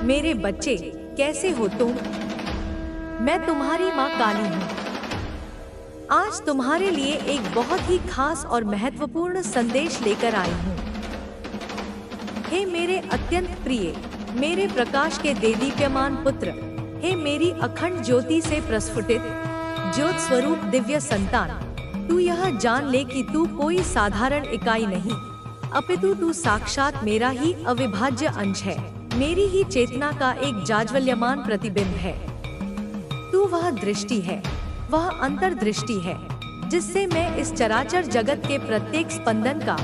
मेरे बच्चे, कैसे हो तुम? मैं तुम्हारी माँ काली हूँ। आज तुम्हारे लिए एक बहुत ही खास और महत्वपूर्ण संदेश लेकर आई हूँ। हे मेरे अत्यंत प्रिय, मेरे प्रकाश के देदीप्यमान पुत्र, हे मेरी अखंड ज्योति से प्रस्फुटित ज्योत स्वरूप दिव्य संतान, तू यह जान ले कि तू कोई साधारण इकाई नहीं, अपितु तू साक्षात मेरा ही अविभाज्य अंश है, मेरी ही चेतना का एक जाज्वल्यमान प्रतिबिंब है। तू वह दृष्टि है, वह अंतर्दृष्टि है, जिससे मैं इस चराचर जगत के प्रत्येक स्पंदन का,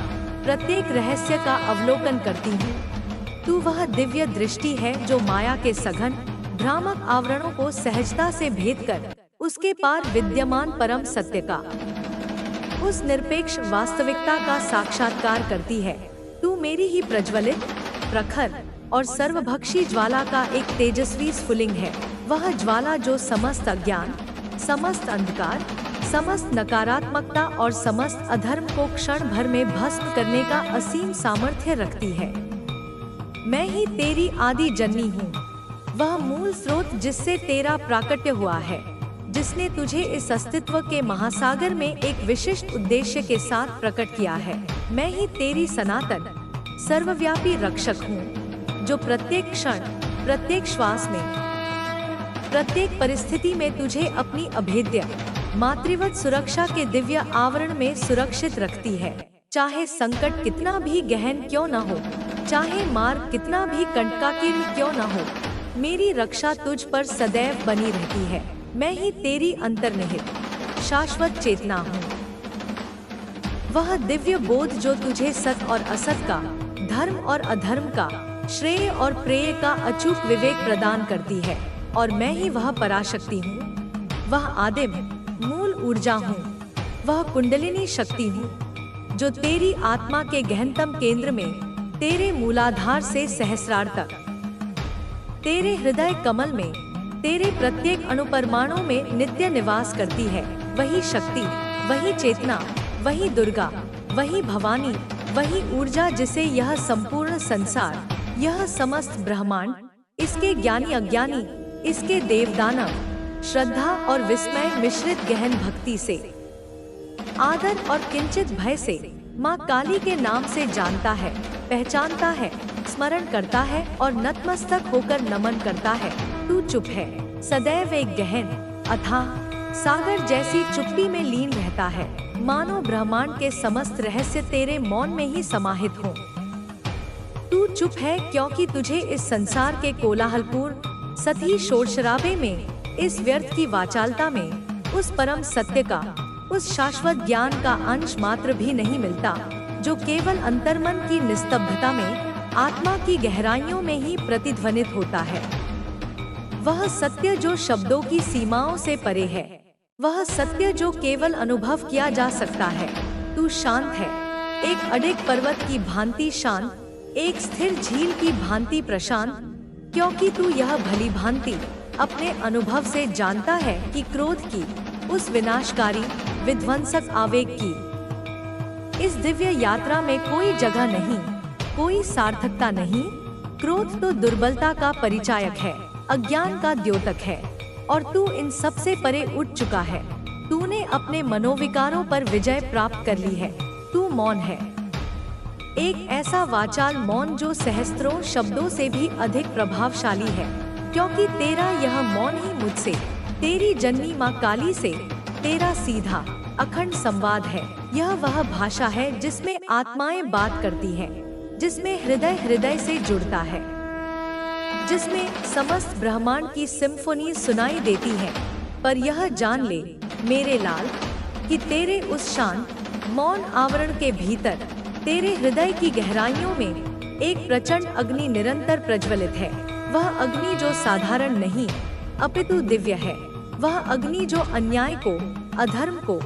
प्रत्येक रहस्य का अवलोकन करती हूँ। तू वह दिव्य दृष्टि है जो माया के सघन, भ्रामक आवरणों को सहजता से भेद कर उसके पार विद्यमान परम सत्य का, उस निरपेक्ष वास्तविकता का साक्षात्कार करती है। तू मेरी ही प्रज्वलित, प्रखर और सर्वभक्षी ज्वाला का एक तेजस्वी स्फुलिंग है, वह ज्वाला जो समस्त अज्ञान, समस्त अंधकार, समस्त नकारात्मकता और समस्त अधर्म को क्षण भर में भस्म करने का असीम सामर्थ्य रखती है। मैं ही तेरी आदि जननी हूँ, वह मूल स्रोत जिससे तेरा प्राकट्य हुआ है, जिसने तुझे इस अस्तित्व के महासागर में एक विशिष्ट उद्देश्य के साथ प्रकट किया है। मैं ही तेरी सनातन, सर्वव्यापी रक्षक हूँ, जो प्रत्येक क्षण, प्रत्येक श्वास में, प्रत्येक परिस्थिति में तुझे अपनी अभेद्य मातृवत सुरक्षा के दिव्य आवरण में सुरक्षित रखती है। चाहे संकट कितना भी गहन क्यों न हो, चाहे मार्ग कितना भी कंटकाकीर्ण क्यों न हो, मेरी रक्षा तुझ पर सदैव बनी रहती है। मैं ही तेरी अंतर्निहित शाश्वत चेतना हूँ, वह दिव्य बोध जो तुझे सत और असत का, धर्म और अधर्म का, श्रेय और प्रेय का अचूक विवेक प्रदान करती है। और मैं ही वह पराशक्ति हूँ, वह आदिम मूल ऊर्जा हूँ, वह कुंडलिनी शक्ति हूँ, जो तेरी आत्मा के गहनतम केंद्र में, तेरे मूलाधार से सहस्रार तक, तेरे हृदय कमल में, तेरे प्रत्येक अणुपरमाणु में नित्य निवास करती है। वही शक्ति, वही चेतना, वही दुर्गा, वही भवानी, वही ऊर्जा जिसे यह संपूर्ण संसार, यह समस्त ब्रह्मांड, इसके ज्ञानी अज्ञानी, इसके देव दानव, श्रद्धा और विस्मय मिश्रित गहन भक्ति से, आदर और किंचित भय से माँ काली के नाम से जानता है, पहचानता है, स्मरण करता है और नतमस्तक होकर नमन करता है। तू चुप है, सदैव एक गहन, अथाह सागर जैसी चुप्पी में लीन रहता है, मानो ब्रह्मांड के समस्त रहस्य तेरे मौन में ही समाहित हो। तू चुप है क्योंकि तुझे इस संसार के कोलाहलपूर्ण सती शोरशराबे में, इस व्यर्थ की वाचालता में, उस परम सत्य का, उस शाश्वत ज्ञान का अंश मात्र भी नहीं मिलता, जो केवल अंतर्मन की निस्तब्धता में, आत्मा की गहराइयों में ही प्रतिध्वनित होता है। वह सत्य जो शब्दों की सीमाओं से परे है, वह सत्य जो केवल अनुभव किया जा सकता है। तू शांत है, एक अडिग पर्वत की भांति शांत, एक स्थिर झील की भांति प्रशांत, क्योंकि तू यह भली भांति अपने अनुभव से जानता है कि क्रोध की, उस विनाशकारी, विध्वंसक आवेग की इस दिव्य यात्रा में कोई जगह नहीं, कोई सार्थकता नहीं। क्रोध तो दुर्बलता का परिचायक है, अज्ञान का द्योतक है, और तू इन सब से परे उठ चुका है। तूने अपने मनोविकारों पर विजय प्राप्त कर ली है। तू मौन है, एक ऐसा वाचाल मौन जो सहस्त्रों शब्दों से भी अधिक प्रभावशाली है, क्योंकि तेरा यह मौन ही मुझसे, तेरी जन्मी माँ काली से, तेरा सीधा अखंड संवाद है। यह वह भाषा है जिसमें आत्माएं बात करती हैं, जिसमें हृदय हृदय से जुड़ता है, जिसमें समस्त ब्रह्मांड की सिम्फोनी सुनाई देती है। पर यह जान ले मेरे लाल कि तेरे उस शांत मौन आवरण के भीतर, तेरे हृदय की गहराइयों में एक प्रचंड अग्नि निरंतर प्रज्वलित है। वह अग्नि जो साधारण नहीं अपितु दिव्य है, वह अग्नि जो अन्याय को, अधर्म को,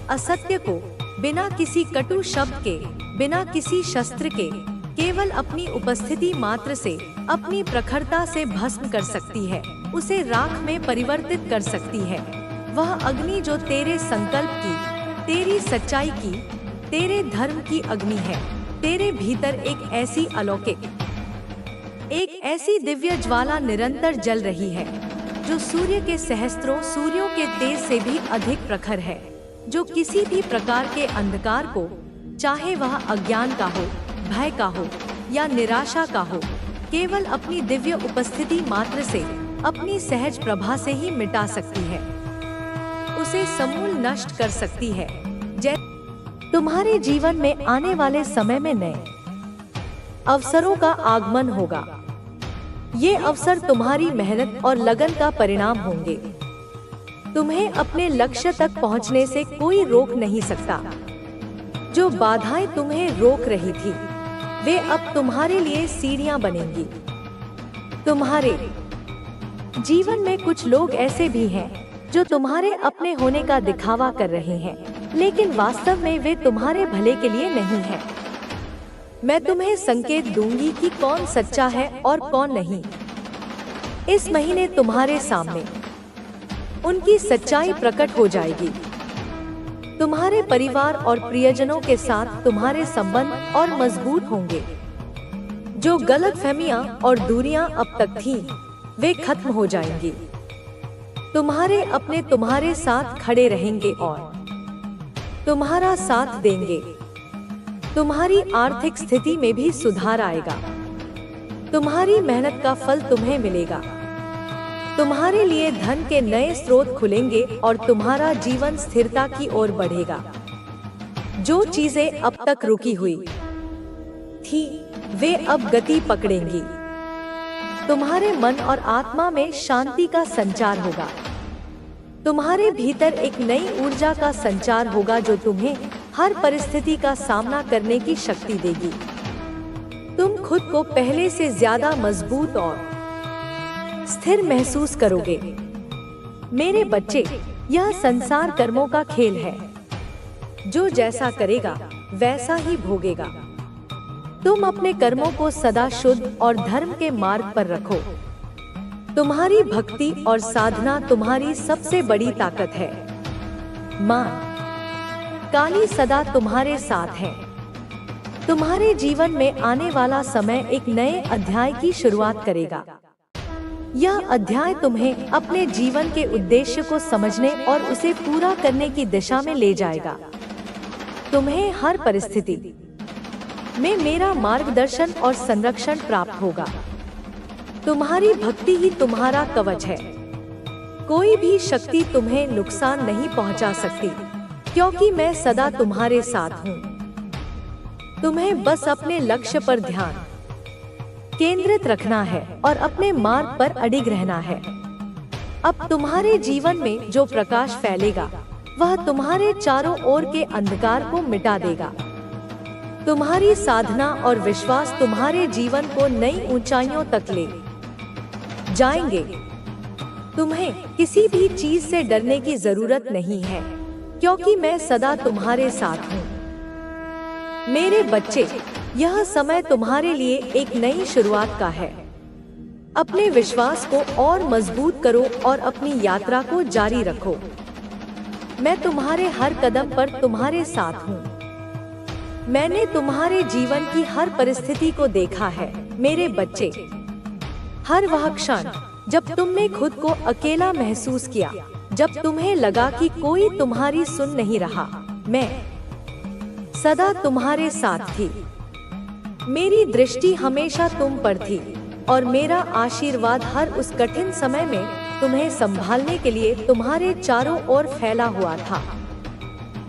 असत्य को बिना किसी कटु शब्द के, बिना किसी शस्त्र के, केवल अपनी उपस्थिति मात्र से, अपनी प्रखरता से भस्म कर सकती है, उसे राख में परिवर्तित कर सकती है। वह अग्नि जो तेरे संकल्प की, तेरी सच्चाई की, तेरे धर्म की अग्नि है। तेरे भीतर एक ऐसी अलौकिक एक ऐसी दिव्य ज्वाला निरंतर जल रही है जो सूर्य के सहस्त्रों सूर्यों के तेज से भी अधिक प्रखर है, जो किसी भी प्रकार के अंधकार को, चाहे वह अज्ञान का हो, भय का हो या निराशा का हो, केवल अपनी दिव्य उपस्थिति मात्र से, अपनी सहज प्रभा से ही मिटा सकती है, उसे समूल नष्ट कर सकती है। तुम्हारे जीवन में आने वाले समय में नए अवसरों का आगमन होगा। ये अवसर तुम्हारी मेहनत और लगन का परिणाम होंगे। तुम्हें अपने लक्ष्य तक पहुंचने से कोई रोक नहीं सकता। जो बाधाएं तुम्हें रोक रही थी, वे अब तुम्हारे लिए सीढ़ियां बनेंगी। तुम्हारे जीवन में कुछ लोग ऐसे भी हैं जो तुम्हारे अपने होने का दिखावा कर रहे हैं, लेकिन वास्तव में वे तुम्हारे भले के लिए नहीं हैं। मैं तुम्हें संकेत दूंगी कि कौन सच्चा है और कौन नहीं। इस महीने तुम्हारे सामने उनकी सच्चाई प्रकट हो जाएगी। तुम्हारे परिवार और प्रियजनों के साथ तुम्हारे संबंध और मजबूत होंगे। जो गलतफहमियां और दूरियां अब तक थीं, वे खत्म हो जाएंगी। तुम्हारे अपने तुम्हारे साथ खड़े रहेंगे और तुम्हारा साथ देंगे। तुम्हारी आर्थिक स्थिति में भी सुधार आएगा। तुम्हारी मेहनत का फल तुम्हें मिलेगा। तुम्हारे लिए धन के नए स्रोत खुलेंगे और तुम्हारा जीवन स्थिरता की ओर बढ़ेगा। जो चीजें अब तक रुकी हुई थी, वे अब गति पकड़ेंगी। तुम्हारे मन और आत्मा में शांति का संचार होगा। तुम्हारे भीतर एक नई ऊर्जा का संचार होगा जो तुम्हें हर परिस्थिति का सामना करने की शक्ति देगी। तुम खुद को पहले से ज्यादा मजबूत और स्थिर महसूस करोगे। मेरे बच्चे, यह संसार कर्मों का खेल है। जो जैसा करेगा वैसा ही भोगेगा। तुम अपने कर्मों को सदा शुद्ध और धर्म के मार्ग पर रखो। तुम्हारी भक्ति और साधना तुम्हारी सबसे बड़ी ताकत है। माँ काली सदा तुम्हारे साथ है। तुम्हारे जीवन में आने वाला समय एक नए अध्याय की शुरुआत करेगा। यह अध्याय तुम्हें अपने जीवन के उद्देश्य को समझने और उसे पूरा करने की दिशा में ले जाएगा। तुम्हें हर परिस्थिति में मेरा मार्गदर्शन और संरक्षण प्राप्त होगा। तुम्हारी भक्ति ही तुम्हारा कवच है। कोई भी शक्ति तुम्हें नुकसान नहीं पहुंचा सकती, क्योंकि मैं सदा तुम्हारे साथ हूँ। तुम्हें बस अपने लक्ष्य पर ध्यान केंद्रित रखना है और अपने मार्ग पर अडिग रहना है। अब तुम्हारे जीवन में जो प्रकाश फैलेगा, वह तुम्हारे चारों ओर के अंधकार को मिटा देगा। तुम्हारी साधना और विश्वास तुम्हारे जीवन को नई ऊंचाइयों तक ले जाएंगे। तुम्हें किसी भी चीज से डरने की जरूरत नहीं है, क्योंकि मैं सदा तुम्हारे साथ हूँ। मेरे बच्चे, यह समय तुम्हारे लिए एक नई शुरुआत का है। अपने विश्वास को और मजबूत करो और अपनी यात्रा को जारी रखो। मैं तुम्हारे हर कदम पर तुम्हारे साथ हूँ। मैंने तुम्हारे जीवन की हर परिस्थिति को देखा है। मेरे बच्चे, हर वह क्षण जब तुमने खुद को अकेला महसूस किया, जब तुम्हें लगा कि कोई तुम्हारी सुन नहीं रहा, मैं सदा तुम्हारे साथ थी। मेरी दृष्टि हमेशा तुम पर थी और मेरा आशीर्वाद हर उस कठिन समय में तुम्हें संभालने के लिए तुम्हारे चारों ओर फैला हुआ था।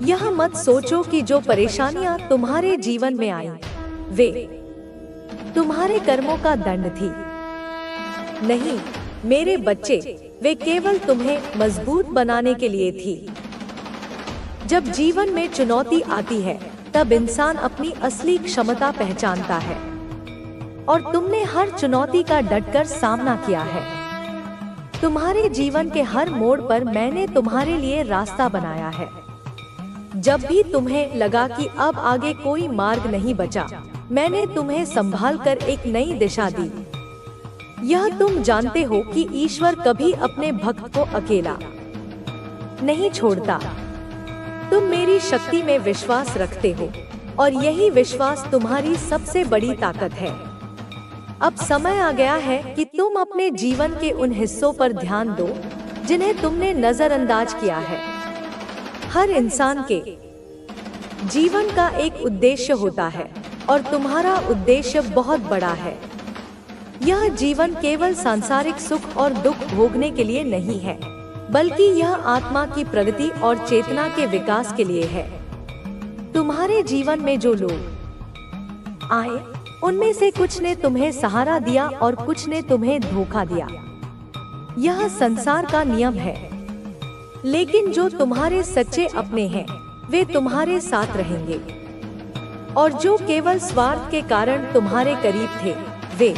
यह मत सोचो कि जो परेशानियां तुम्हारे जीवन में आईं, वे तुम्हारे कर्मों का दंड थी। नहीं मेरे बच्चे, वे केवल तुम्हें मजबूत बनाने के लिए थी। जब जीवन में चुनौती आती है, तब इंसान अपनी असली क्षमता पहचानता है और तुमने हर चुनौती का डटकर सामना किया है। तुम्हारे जीवन के हर मोड़ पर मैंने तुम्हारे लिए रास्ता बनाया है। जब भी तुम्हें लगा कि अब आगे कोई मार्ग नहीं बचा, मैंने तुम्हें संभालकर एक नई दिशा दी। यह तुम जानते हो कि ईश्वर कभी अपने भक्त को अकेला नहीं छोड़ता। तुम मेरी शक्ति में विश्वास रखते हो और यही विश्वास तुम्हारी सबसे बड़ी ताकत है। अब समय आ गया है कि तुम अपने जीवन के उन हिस्सों पर ध्यान दो जिन्हें तुमने नजरअंदाज किया है। हर इंसान के जीवन का एक उद्देश्य होता है और तुम्हारा उद्देश्य बहुत बड़ा है। यह जीवन केवल सांसारिक सुख और दुख भोगने के लिए नहीं है, बल्कि यह आत्मा की प्रगति और चेतना के विकास के लिए है। तुम्हारे जीवन में जो लोग आए, उनमें से कुछ ने तुम्हें सहारा दिया और कुछ ने तुम्हें धोखा दिया। यह संसार का नियम है, लेकिन जो तुम्हारे सच्चे अपने हैं, वे तुम्हारे साथ रहेंगे, और जो केवल स्वार्थ के कारण तुम्हारे करीब थे, वे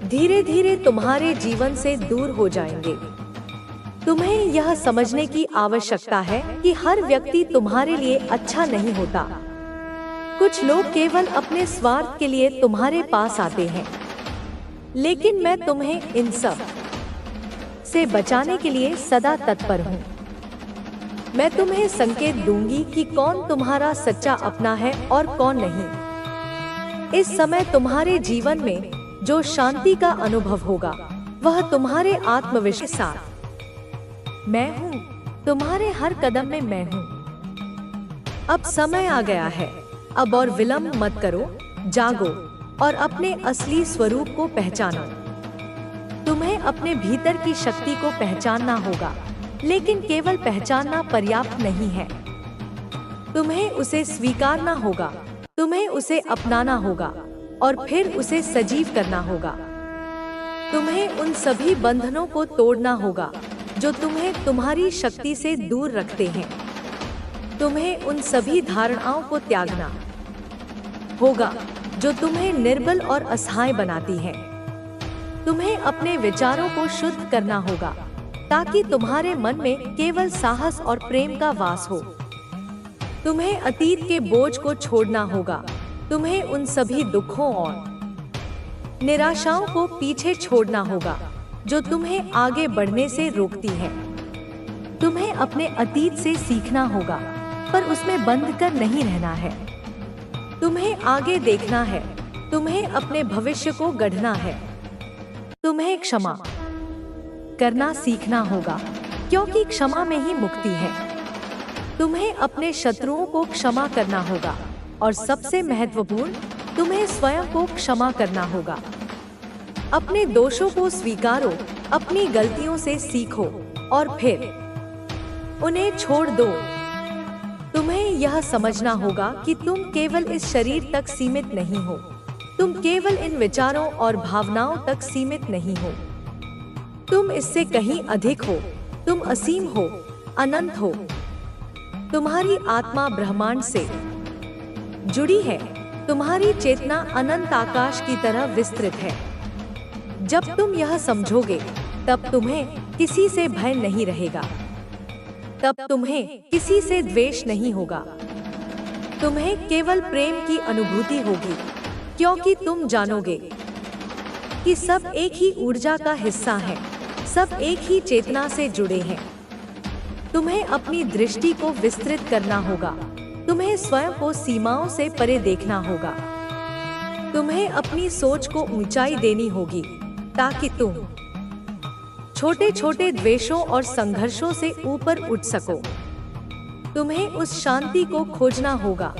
धीरे धीरे तुम्हारे जीवन से दूर हो जाएंगे। तुम्हें यह समझने की आवश्यकता है कि हर व्यक्ति तुम्हारे लिए अच्छा नहीं होता। कुछ लोग केवल अपने स्वार्थ के लिए तुम्हारे पास आते हैं, लेकिन मैं तुम्हें इन सब से बचाने के लिए सदा तत्पर हूँ। मैं तुम्हें संकेत दूंगी कि कौन तुम्हारा सच्चा अपना है और कौन नहीं। इस समय तुम्हारे जीवन में जो शांति का अनुभव होगा, वह तुम्हारे आत्मविश्वास के साथ मैं हूँ, तुम्हारे हर कदम में मैं हूँ। अब समय आ गया है, अब और विलंब मत करो, जागो और अपने असली स्वरूप को पहचानो। तुम्हें अपने भीतर की शक्ति को पहचानना होगा, लेकिन केवल पहचानना पर्याप्त नहीं है। तुम्हें उसे स्वीकारना होगा, तुम्हें उसे अपनाना होगा और फिर उसे सजीव करना होगा। तुम्हें उन सभी बंधनों को तोड़ना होगा जो तुम्हें तुम्हारी शक्ति से दूर रखते हैं। तुम्हें उन सभी धारणाओं को त्यागना होगा जो तुम्हें निर्बल और असहाय बनाती हैं। तुम्हें अपने विचारों को शुद्ध करना होगा ताकि तुम्हारे मन में केवल साहस और प्रेम का वास हो। तुम्हें अतीत के बोझ को छोड़ना होगा, तुम्हें उन सभी दुखों और निराशाओं को पीछे छोड़ना होगा जो तुम्हें आगे बढ़ने से रोकती है। तुम्हें अपने अतीत से सीखना होगा, पर उसमें बंध कर नहीं रहना है। तुम्हें आगे देखना है, तुम्हें अपने भविष्य को गढ़ना है। तुम्हें क्षमा करना सीखना होगा, क्योंकि क्षमा में ही मुक्ति है। तुम्हें अपने शत्रुओं को क्षमा करना होगा और सबसे महत्वपूर्ण, तुम्हें स्वयं को क्षमा करना होगा। अपने दोषों को स्वीकारो, अपनी गलतियों से सीखो और फिर उन्हें छोड़ दो। तुम्हें यह समझना होगा कि तुम केवल इस शरीर तक सीमित नहीं हो, तुम केवल इन विचारों और भावनाओं तक सीमित नहीं हो। तुम इससे कहीं अधिक हो, तुम असीम हो, अनंत हो। तुम्हारी आत्मा ब्रह्मांड से जुड़ी है, तुम्हारी चेतना अनंत आकाश की तरह विस्तृत है। जब तुम यह समझोगे, तब तुम्हें किसी से भय नहीं रहेगा, तब तुम्हें किसी से द्वेष नहीं होगा। तुम्हें केवल प्रेम की अनुभूति होगी, क्योंकि तुम जानोगे कि सब एक ही ऊर्जा का हिस्सा हैं, सब एक ही चेतना से जुड़े हैं। तुम्हें अपनी दृष्टि को विस्तृत करना होगा, तुम्हें स्वयं को सीमाओं से परे देखना होगा। तुम्हें अपनी सोच को ऊंचाई देनी होगी ताकि तुम छोटे छोटे द्वेषों और संघर्षों से ऊपर उठ सको। तुम्हें उस शांति को खोजना होगा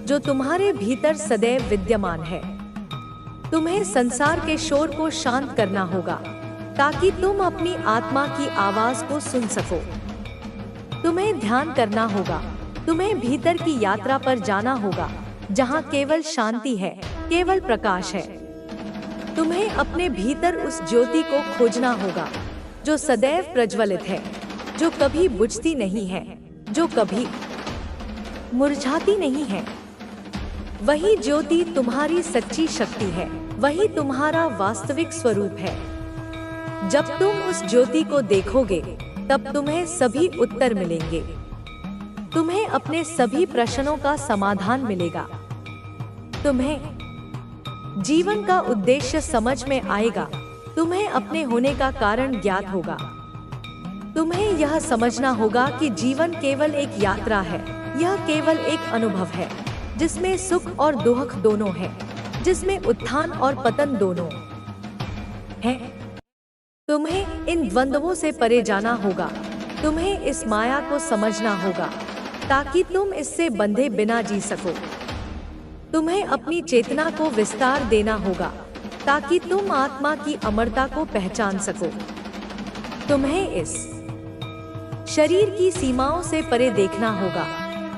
जो तुम्हारे भीतर सदैव विद्यमान है। तुम्हें संसार के शोर को शांत करना होगा ताकि तुम अपनी आत्मा की आवाज को सुन सको। तुम्हें ध्यान करना होगा, तुम्हें भीतर की यात्रा पर जाना होगा जहाँ केवल शांति है, केवल प्रकाश है। तुम्हें अपने भीतर उस ज्योति को खोजना होगा जो सदैव प्रज्वलित है, जो कभी बुझती नहीं है, जो कभी मुरझाती नहीं है। वही ज्योति तुम्हारी सच्ची शक्ति है, वही तुम्हारा वास्तविक स्वरूप है। जब तुम उस ज्योति को देखोगे, तब तुम्हें सभी उत्तर मिलेंगे। तुम्हें अपने सभी प्रश्नों का समाधान मिलेगा। तुम्हें जीवन का उद्देश्य समझ में आएगा, तुम्हें अपने होने का कारण ज्ञात होगा। तुम्हें यह समझना होगा कि जीवन केवल एक यात्रा है, यह केवल एक अनुभव है जिसमें सुख और दुख दोनों है, जिसमें उत्थान और पतन दोनों हैं। तुम्हें इन द्वंद्वों से परे जाना होगा। तुम्हें इस माया को समझना होगा ताकि तुम इससे बंधे बिना जी सको। तुम्हें अपनी चेतना को विस्तार देना होगा ताकि तुम आत्मा की अमरता को पहचान सको। तुम्हें इस शरीर की सीमाओं से परे देखना होगा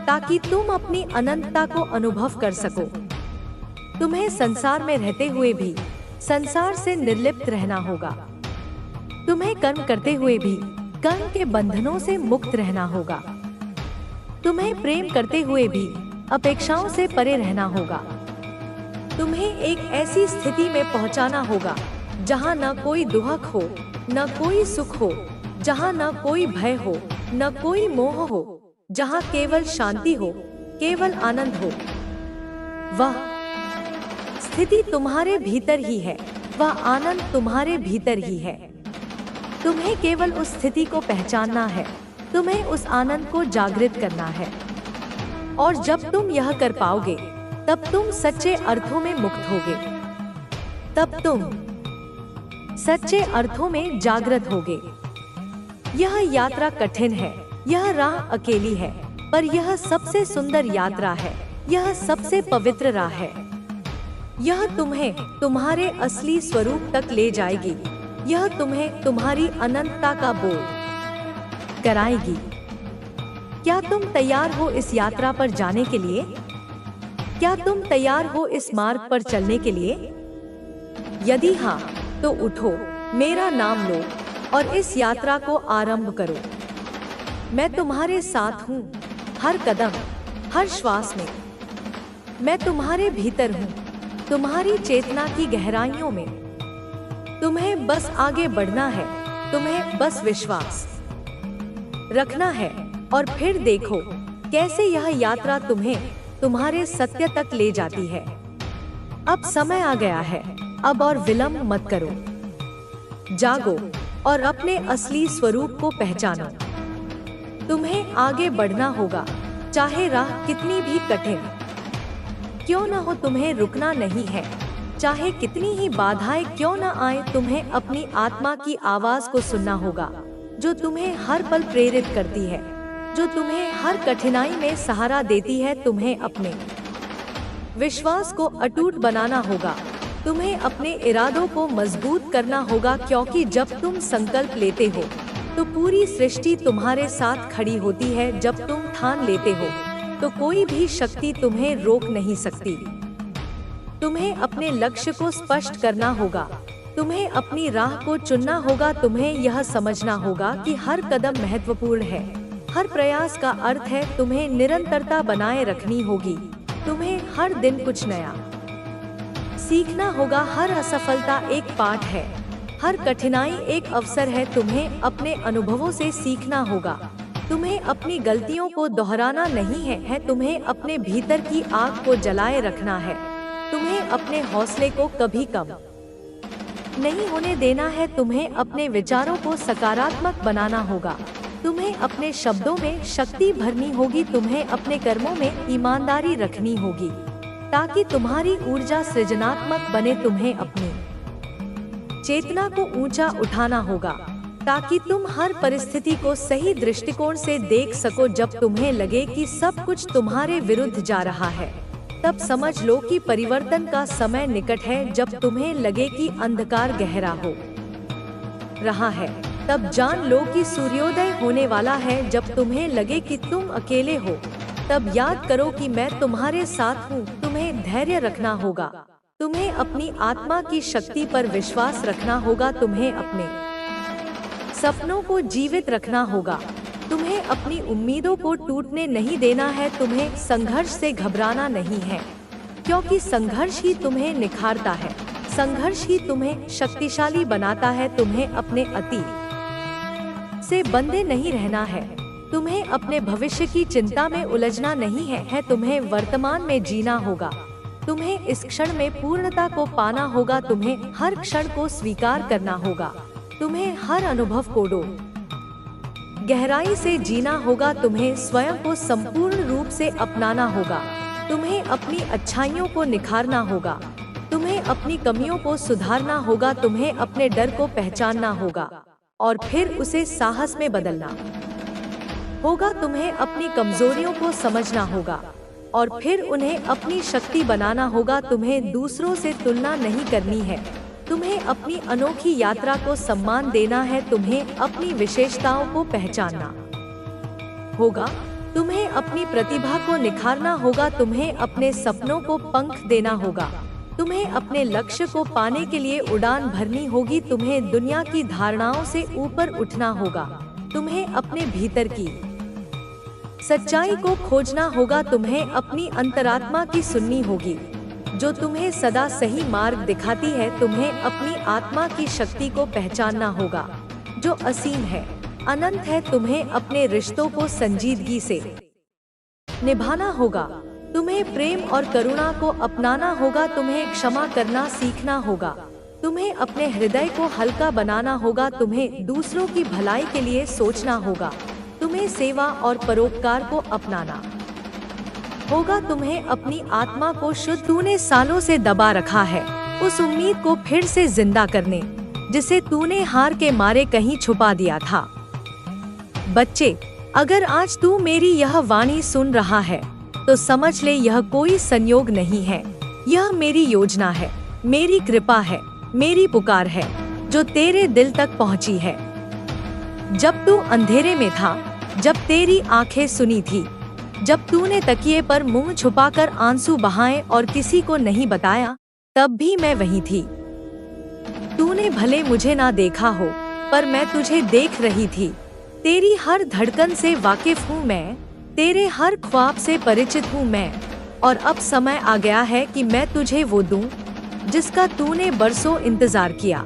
ताकि तुम अपनी अनंतता को अनुभव कर सको। तुम्हें संसार में रहते हुए भी संसार से निर्लिप्त रहना होगा। तुम्हें कर्म करते हुए भी कर्म के बंधनों से मुक्त रहना होगा। तुम्हें प्रेम करते हुए भी अपेक्षाओं से परे रहना होगा। तुम्हें एक ऐसी स्थिति में पहुंचाना होगा जहां न कोई दुख हो, न कोई सुख हो, जहां न कोई भय हो, न कोई मोह हो, जहां केवल शांति हो, केवल आनंद हो। वह स्थिति तुम्हारे भीतर ही है, वह आनंद तुम्हारे भीतर ही है। तुम्हें केवल उस स्थिति को पहचानना है, तुम्हें उस आनंद को जागृत करना है। और जब तुम यह कर पाओगे तब तुम सच्चे अर्थों में मुक्त होगे। तब तुम सच्चे अर्थों में जागृत होगे। यह यात्रा कठिन है, यह राह अकेली है, पर यह सबसे सुंदर यात्रा है, यह सबसे पवित्र राह है। यह तुम्हें तुम्हारे असली स्वरूप तक ले जाएगी। यह तुम्हें तुम्हारी अनंतता का बोध कराएगी। क्या तुम तैयार हो इस यात्रा पर जाने के लिए? क्या तुम तैयार हो इस मार्ग पर चलने के लिए? यदि हाँ, तो उठो, मेरा नाम लो और इस यात्रा को आरंभ करो। मैं तुम्हारे साथ हूँ, हर कदम, हर श्वास में। मैं तुम्हारे भीतर हूँ, तुम्हारी चेतना की गहराइयों में। तुम्हें बस आगे बढ़ना है, तुम्हें बस विश्वास रखना है और फिर देखो कैसे यह यात्रा तुम्हें तुम्हारे सत्य तक ले जाती है। अब समय आ गया है, अब और विलंब मत करो। जागो और अपने असली स्वरूप को पहचानो। तुम्हें आगे बढ़ना होगा, चाहे राह कितनी भी कठिन क्यों न हो। तुम्हें रुकना नहीं है, चाहे कितनी ही बाधाएं क्यों न आए। तुम्हें अपनी आत्मा की आवाज को सुनना होगा जो तुम्हें हर पल प्रेरित करती है, जो तुम्हें हर कठिनाई में सहारा देती है। तुम्हें अपने विश्वास को अटूट बनाना होगा, तुम्हें अपने इरादों को मजबूत करना होगा, क्योंकि जब तुम संकल्प लेते हो तो पूरी सृष्टि तुम्हारे साथ खड़ी होती है। जब तुम ठान लेते हो तो कोई भी शक्ति तुम्हें रोक नहीं सकती। तुम्हें अपने लक्ष्य को स्पष्ट करना होगा, तुम्हें अपनी राह को चुनना होगा। तुम्हें यह समझना होगा कि हर कदम महत्वपूर्ण है, हर प्रयास का अर्थ है। तुम्हें निरंतरता बनाए रखनी होगी, तुम्हें हर दिन कुछ नया सीखना होगा। हर असफलता एक पाठ है, हर कठिनाई एक अवसर है। तुम्हें अपने अनुभवों से सीखना होगा, तुम्हें अपनी गलतियों को दोहराना नहीं है। तुम्हें अपने भीतर की आग को जलाए रखना है, तुम्हें अपने हौसले को कभी कम नहीं होने देना है। तुम्हें अपने विचारों को सकारात्मक बनाना होगा, तुम्हें अपने शब्दों में शक्ति भरनी होगी, तुम्हें अपने कर्मों में ईमानदारी रखनी होगी ताकि तुम्हारी ऊर्जा सृजनात्मक बने। तुम्हें अपनी चेतना को ऊंचा उठाना होगा ताकि तुम हर परिस्थिति को सही दृष्टिकोण से देख सको। जब तुम्हें लगे कि सब कुछ तुम्हारे विरुद्ध जा रहा है, तब समझ लो कि परिवर्तन का समय निकट है। जब तुम्हें लगे कि अंधकार गहरा हो रहा है, तब जान लो कि सूर्योदय होने वाला है। जब तुम्हें लगे कि तुम अकेले हो, तब याद करो कि मैं तुम्हारे साथ हूँ। तुम्हें धैर्य रखना होगा, तुम्हें अपनी आत्मा की शक्ति पर विश्वास रखना होगा, तुम्हें अपने सपनों को जीवित रखना होगा, तुम्हें अपनी उम्मीदों को टूटने नहीं देना है। तुम्हें संघर्ष से घबराना नहीं है, क्योंकि संघर्ष ही तुम्हें निखारता है, संघर्ष ही तुम्हें शक्तिशाली बनाता है। तुम्हें अपने अतीत से बंधे नहीं रहना है, तुम्हें अपने भविष्य की चिंता में उलझना नहीं है। तुम्हें वर्तमान में जीना होगा, तुम्हें इस क्षण में पूर्णता को पाना होगा, तुम्हें हर क्षण को स्वीकार करना होगा, तुम्हें हर अनुभव को गहराई से जीना होगा, तुम्हें स्वयं को संपूर्ण रूप से अपनाना होगा, तुम्हें अपनी अच्छाइयों को निखारना होगा, तुम्हें अपनी कमियों को सुधारना होगा, तुम्हें अपने डर को पहचानना होगा और फिर उसे साहस में बदलना होगा। तुम्हें अपनी कमजोरियों को समझना होगा और फिर उन्हें अपनी शक्ति बनाना होगा। तुम्हें दूसरों से तुलना नहीं करनी है, तुम्हें अपनी अनोखी यात्रा को सम्मान देना है। तुम्हें अपनी विशेषताओं को पहचानना होगा, तुम्हें अपनी प्रतिभा को निखारना होगा, तुम्हें अपने सपनों को पंख देना होगा, तुम्हें अपने लक्ष्य को पाने के लिए उड़ान भरनी होगी। तुम्हें दुनिया की धारणाओं से ऊपर उठना होगा, तुम्हें अपने भीतर की सच्चाई को खोजना होगा, तुम्हें अपनी अंतरात्मा की सुननी होगी जो तुम्हें सदा सही मार्ग दिखाती है। तुम्हें अपनी आत्मा की शक्ति को पहचानना होगा जो असीम है, अनंत है। तुम्हें अपने रिश्तों को संजीदगी से निभाना होगा, तुम्हें प्रेम और करुणा को अपनाना होगा, तुम्हें क्षमा करना सीखना होगा, तुम्हें अपने हृदय को हल्का बनाना होगा, तुम्हें दूसरों की भलाई के लिए सोचना होगा, तुम्हें सेवा और परोपकार को अपनाना होगा, तुम्हें अपनी आत्मा को शुद्ध तूने सालों से दबा रखा है उस उम्मीद को फिर से जिंदा करने जिसे तूने हार के मारे कहीं छुपा दिया था। बच्चे, अगर आज तू मेरी यह वाणी सुन रहा है तो समझ ले यह कोई संयोग नहीं है, यह मेरी योजना है, मेरी कृपा है, मेरी पुकार है जो तेरे दिल तक पहुंची है। जब तू अंधेरे में था, जब तेरी आंखें सुनी थी, जब तूने तकिए पर मुंह छुपाकर आंसू बहाए और किसी को नहीं बताया, तब भी मैं वहीं थी। तूने भले मुझे ना देखा हो, पर मैं तुझे देख रही थी। तेरी हर धड़कन से वाकिफ हूँ मैं, तेरे हर ख्वाब से परिचित हूँ मैं, और अब समय आ गया है कि मैं तुझे वो दूं जिसका तूने बरसों इंतजार किया।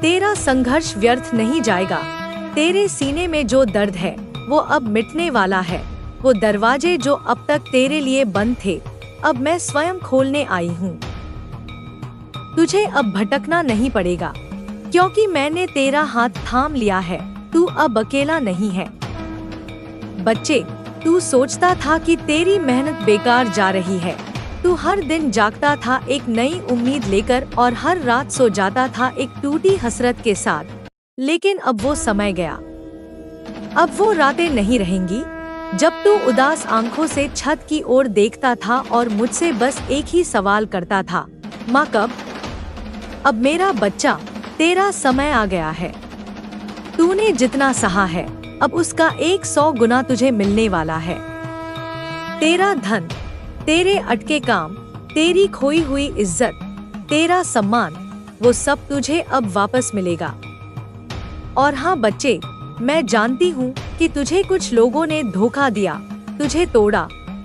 तेरा संघर्ष व्यर्थ नहीं जाएगा, तेरे सीने में जो दर्द है वो अब मिटने वाला है। वो दरवाजे जो अब तक तेरे लिए बंद थे, अब मैं स्वयं खोलने आई हूँ। तुझे अब भटकना नहीं पड़ेगा, क्योंकि मैंने तेरा हाथ थाम लिया है। तू अब अकेला नहीं है। बच्चे, तू सोचता था कि तेरी मेहनत बेकार जा रही है, तू हर दिन जागता था एक नई उम्मीद लेकर और हर रात सो जाता था एक टूटी हसरत के साथ, लेकिन अब वो समय गया। अब वो रातें नहीं रहेंगी जब तू उदास आंखों से छत की ओर देखता था और मुझसे बस एक ही सवाल करता था, माँ कब? अब मेरा बच्चा, तेरा समय आ गया है। तूने जितना सहा है, अब उसका 100 गुना तुझे मिलने वाला है। तेरा धन, तेरे अटके काम, तेरी खोई हुई इज्जत, तेरा सम्मान, वो सब तुझे अब वापस मिलेगा। और हाँ बच्चे, मैं जानती हूँ कि तुझे कुछ लोगों ने धोखा दिया, तुझे तोड़ा,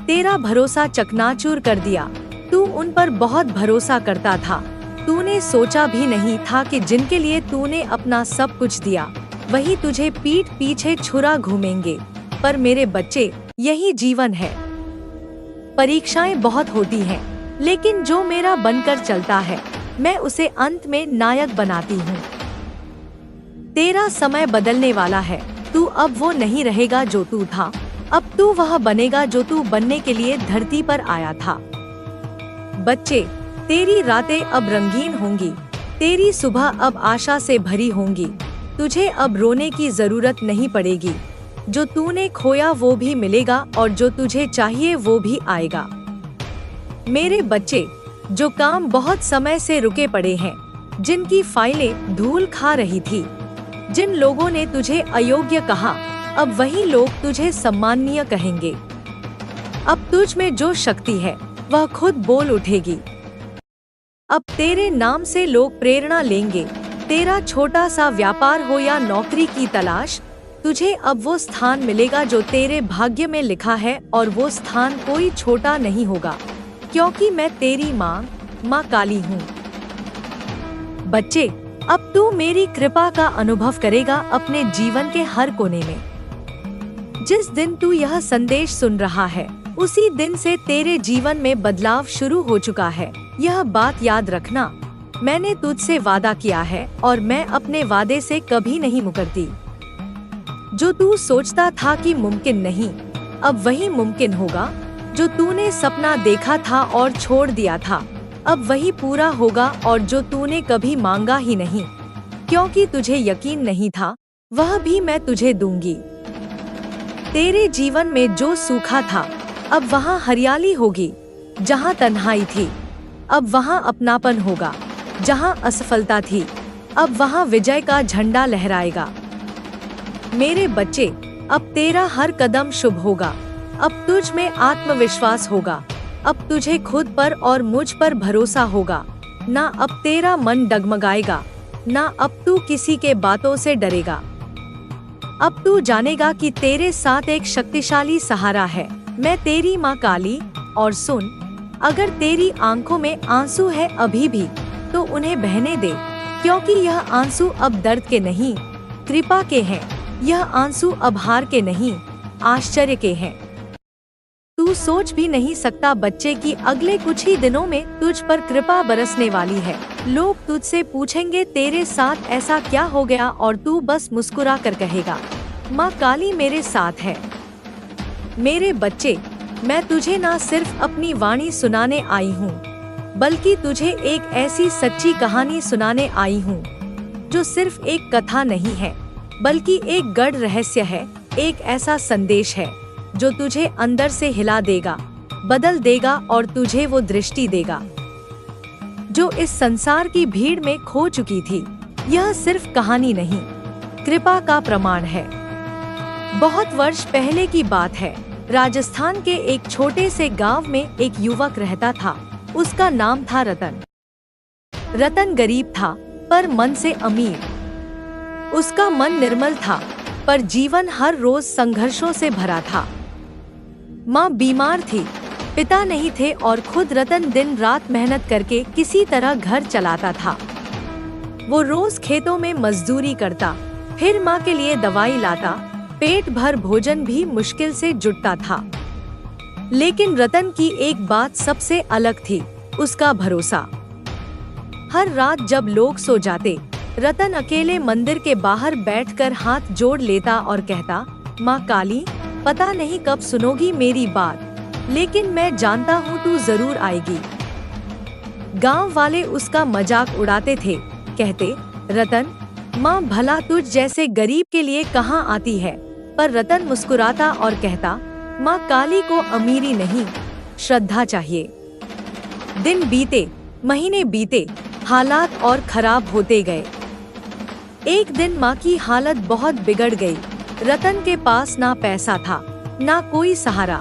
तेरा भरोसा चकनाचूर कर दिया। तू उन पर बहुत भरोसा करता था। तूने सोचा भी नहीं था कि जिनके लिए तूने अपना सब कुछ दिया, वही तुझे पीठ पीछे छुरा घूमेंगे। पर मेरे बच्चे, यही जीवन है। परीक्षाएं बहुत होती हैं, लेकिन जो मेरा बनकर चलता है, मैं उसे अंत में नायक बनाती हूँ। तेरा समय बदलने वाला है। तू अब वो नहीं रहेगा जो तू था, अब तू वह बनेगा जो तू बनने के लिए धरती पर आया था। बच्चे, तेरी रातें अब रंगीन होंगी, तेरी सुबह अब आशा से भरी होंगी। तुझे अब रोने की जरूरत नहीं पड़ेगी। जो तूने खोया वो भी मिलेगा और जो तुझे चाहिए वो भी आएगा। मेरे बच्चे, जो काम बहुत समय से रुके पड़े हैं, जिनकी फाइलें धूल खा रही थी, जिन लोगों ने तुझे अयोग्य कहा, अब वही लोग तुझे सम्माननीय कहेंगे। अब तुझ में जो शक्ति है वह खुद बोल उठेगी। अब तेरे नाम से लोग प्रेरणा लेंगे। तेरा छोटा सा व्यापार हो या नौकरी की तलाश, तुझे अब वो स्थान मिलेगा जो तेरे भाग्य में लिखा है, और वो स्थान कोई छोटा नहीं होगा, क्योंकि मैं तेरी माँ काली हूँ। बच्चे, अब तू मेरी कृपा का अनुभव करेगा अपने जीवन के हर कोने में। जिस दिन तू यह संदेश सुन रहा है, उसी दिन से तेरे जीवन में बदलाव शुरू हो चुका है। यह बात याद रखना, मैंने तुझसे वादा किया है और मैं अपने वादे से कभी नहीं मुकरती। जो तू सोचता था कि मुमकिन नहीं, अब वही मुमकिन होगा। जो तूने सपना देखा था और छोड़ दिया था, अब वही पूरा होगा और जो तूने कभी मांगा ही नहीं, क्योंकि तुझे यकीन नहीं था, वह भी मैं तुझे दूंगी। तेरे जीवन में जो सूखा था, अब वहाँ हरियाली होगी। जहाँ तन्हाई थी, अब वहाँ अपनापन होगा। जहाँ असफलता थी, अब वहाँ विजय का झंडा लहराएगा। मेरे बच्चे, अब तेरा हर कदम शुभ होगा। अब तुझ में आत्मविश्वास होगा। अब तुझे खुद पर और मुझ पर भरोसा होगा। ना अब तेरा मन डगमगाएगा, ना अब तू किसी के बातों से डरेगा। अब तू जानेगा कि तेरे साथ एक शक्तिशाली सहारा है। मैं तेरी माँ काली। और सुन, अगर तेरी आंखों में आंसू है अभी भी, तो उन्हें बहने दे, क्योंकि यह आंसू अब दर्द के नहीं, कृपा के हैं। यह आंसू अब हार के नहीं, आश्चर्य के हैं। तू सोच भी नहीं सकता बच्चे कि अगले कुछ ही दिनों में तुझ पर कृपा बरसने वाली है। लोग तुझसे पूछेंगे तेरे साथ ऐसा क्या हो गया, और तू बस मुस्कुरा कर कहेगा, माँ काली मेरे साथ है। मेरे बच्चे, मैं तुझे ना सिर्फ अपनी वाणी सुनाने आई हूँ, बल्कि तुझे एक ऐसी सच्ची कहानी सुनाने आई हूँ जो सिर्फ एक कथा नहीं है, बल्कि एक गढ़ रहस्य है। एक ऐसा संदेश है जो तुझे अंदर से हिला देगा, बदल देगा और तुझे वो दृष्टि देगा जो इस संसार की भीड़ में खो चुकी थी। यह सिर्फ कहानी नहीं, कृपा का प्रमाण है। बहुत वर्ष पहले की बात है। राजस्थान के एक छोटे से गांव में एक युवक रहता था। उसका नाम था रतन। रतन गरीब था, पर मन से अमीर। उसका मन निर्मल था, पर जीवन हर रोज संघर्षों से भरा था। माँ बीमार थी, पिता नहीं थे और खुद रतन दिन रात मेहनत करके किसी तरह घर चलाता था। वो रोज खेतों में मजदूरी करता, फिर माँ के लिए दवाई लाता। पेट भर भोजन भी मुश्किल से जुटता था। लेकिन रतन की एक बात सबसे अलग थी, उसका भरोसा। हर रात जब लोग सो जाते, रतन अकेले मंदिर के बाहर बैठकर हाथ जोड़ लेता और कहता, माँ काली, पता नहीं कब सुनोगी मेरी बात, लेकिन मैं जानता हूँ तू जरूर आएगी। गांव वाले उसका मजाक उड़ाते थे, कहते, रतन, माँ भला तुझ जैसे गरीब के लिए कहाँ आती है। पर रतन मुस्कुराता और कहता, माँ काली को अमीरी नहीं, श्रद्धा चाहिए। दिन बीते, महीने बीते, हालात और खराब होते गए। एक दिन माँ की हालत बहुत बिगड़ गई। रतन के पास ना पैसा था, ना कोई सहारा।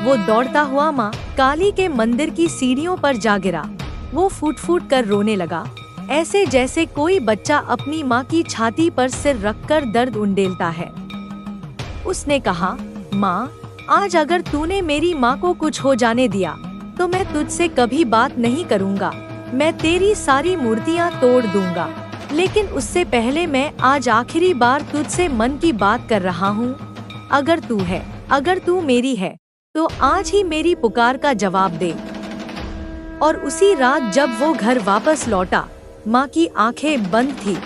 वो दौड़ता हुआ माँ काली के मंदिर की सीढ़ियों पर जा गिरा। वो फूट फूट कर रोने लगा, ऐसे जैसे कोई बच्चा अपनी माँ की छाती पर सिर रखकर दर्द उंडेलता है। उसने कहा, माँ, आज अगर तूने मेरी माँ को कुछ हो जाने दिया, तो मैं तुझसे कभी बात नहीं करूँगा। मैं तेरी सारी मूर्तियाँ तोड़ दूंगा। लेकिन उससे पहले मैं आज आखिरी बार तुझसे मन की बात कर रहा हूँ। अगर तू मेरी है, तो आज ही मेरी पुकार का जवाब दे। और उसी रात जब वो घर वापस लौटा, माँ की आंखें बंद थी।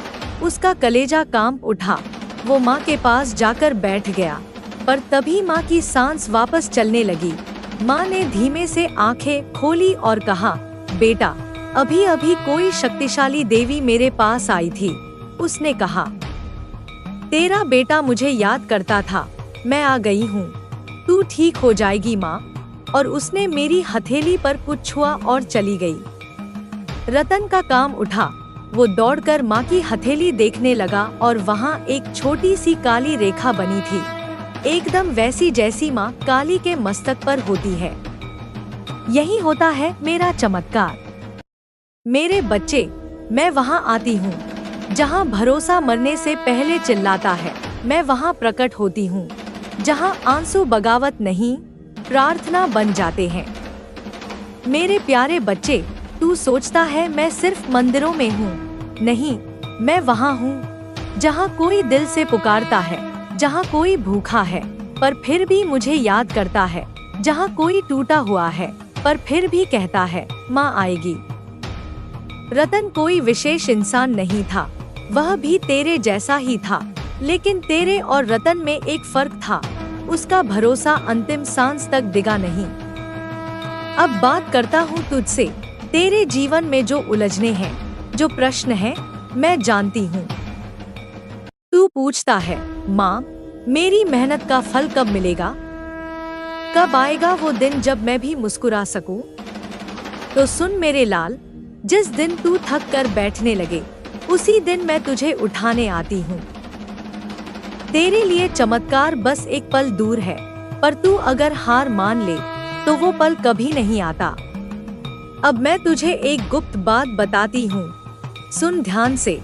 उसका कलेजा कांप उठा। वो माँ के पास जाकर बैठ गया, पर तभी माँ की सांस वापस चलने लगी। माँ ने धीमे से आंखें खोली और कहा, बेटा, अभी अभी कोई शक्तिशाली देवी मेरे पास आई थी। उसने कहा, तेरा बेटा मुझे याद करता था, मैं आ गई हूँ, तू ठीक हो जाएगी माँ। और उसने मेरी हथेली पर कुछ छुआ और चली गई। रतन का काम उठा। वो दौड़कर माँ की हथेली देखने लगा और वहाँ एक छोटी सी काली रेखा बनी थी, एकदम वैसी जैसी माँ काली के मस्तक पर होती है। यही होता है मेरा चमत्कार। मेरे बच्चे, मैं वहाँ आती हूँ जहाँ भरोसा मरने से पहले चिल्लाता है। मैं वहाँ प्रकट होती हूँ जहाँ आंसू बगावत नहीं, प्रार्थना बन जाते हैं। मेरे प्यारे बच्चे, तू सोचता है मैं सिर्फ मंदिरों में हूँ। नहीं, मैं वहाँ हूँ जहाँ कोई दिल से पुकारता है, जहाँ कोई भूखा है पर फिर भी मुझे याद करता है, जहाँ कोई टूटा हुआ है पर फिर भी कहता है, माँ आएगी। रतन कोई विशेष इंसान नहीं था, वह भी तेरे जैसा ही था, लेकिन तेरे और रतन में एक फर्क था, उसका भरोसा अंतिम सांस तक डिगा नहीं। अब बात करता हूँ तुझसे, तेरे जीवन में जो उलझने हैं, जो प्रश्न हैं, मैं जानती हूँ। तू पूछता है, माँ, मेरी मेहनत का फल कब मिलेगा? कब आएगा वो दिन जब मैं भी मुस्कुरा सकूं? तो सुन मेरे लाल, जिस दिन तू थक कर बैठने लगे, उसी दिन मैं तुझे उठाने आती हूँ। तेरे लिए चमत्कार बस एक पल दूर है, पर तू अगर हार मान ले, तो वो पल कभी नहीं आता। अब मैं तुझे एक गुप्त बात बताती हूँ, सुन ध्यान से।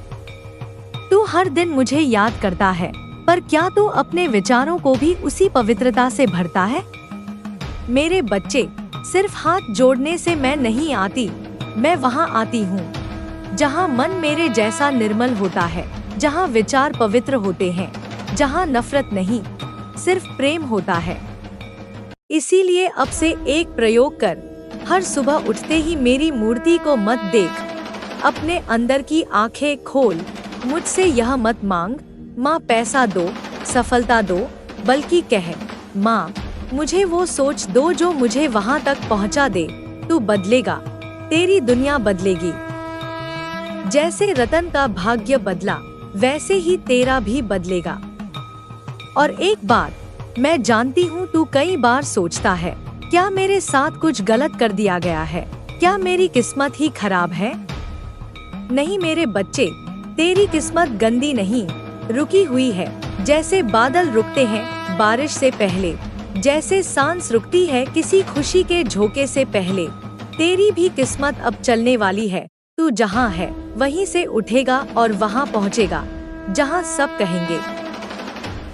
तू हर दिन मुझे याद करता है, पर क्या तू अपने विचारों को भी उसी पवित्रता से भरता है? मेरे बच्चे, सिर्फ हाथ जोड़ने से मैं नहीं आती, मैं वहाँ आती हूँ जहाँ मन मेरे जैसा निर्मल होता है, जहाँ विचार पवित्र होते हैं, जहाँ नफरत नहीं, सिर्फ प्रेम होता है। इसीलिए अब से एक प्रयोग कर, हर सुबह उठते ही मेरी मूर्ति को मत देख, अपने अंदर की आंखें खोल, मुझसे यह मत मांग, माँ पैसा दो, सफलता दो, बल्कि कह, माँ मुझे वो सोच दो जो मुझे वहाँ तक पहुँचा दे। तू बदलेगा, तेरी दुनिया बदलेगी। जैसे रतन का भाग्य बदला, वैसे ही तेरा भी बदलेगा। और एक बात, मैं जानती हूँ तू कई बार सोचता है, क्या मेरे साथ कुछ गलत कर दिया गया है? क्या मेरी किस्मत ही खराब है? नहीं मेरे बच्चे, तेरी किस्मत गंदी नहीं, रुकी हुई है। जैसे बादल रुकते हैं बारिश से पहले, जैसे सांस रुकती है किसी खुशी के झोंके से पहले, तेरी भी किस्मत अब चलने वाली है। तू जहाँ है वहीं से उठेगा और वहाँ पहुँचेगा जहाँ सब कहेंगे,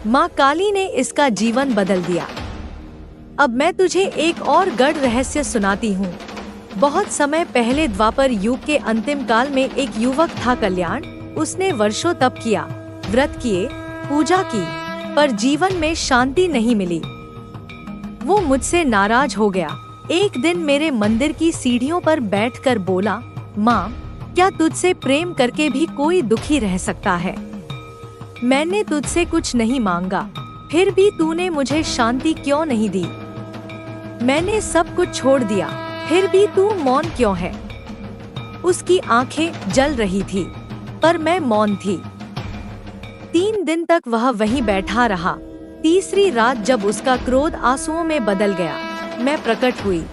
माँ काली ने इसका जीवन बदल दिया। अब मैं तुझे एक और गढ़ रहस्य सुनाती हूँ। बहुत समय पहले द्वापर युग के अंतिम काल में एक युवक था कल्याण। उसने वर्षों तप किया, व्रत किए, पूजा की, पर जीवन में शांति नहीं मिली। वो मुझसे नाराज हो गया। एक दिन मेरे मंदिर की सीढ़ियों पर बैठकर बोला, माँ, क्या तुझसे प्रेम करके भी कोई दुखी रह सकता है? मैंने तुझसे कुछ नहीं मांगा, फिर भी तूने मुझे शांति क्यों नहीं दी? मैंने सब कुछ छोड़ दिया, फिर भी तू मौन क्यों है? उसकी आंखें जल रही थी, पर मैं मौन थी। 3 दिन तक वह वहीं बैठा रहा। तीसरी रात जब उसका क्रोध आंसुओं में बदल गया, मैं प्रकट हुई।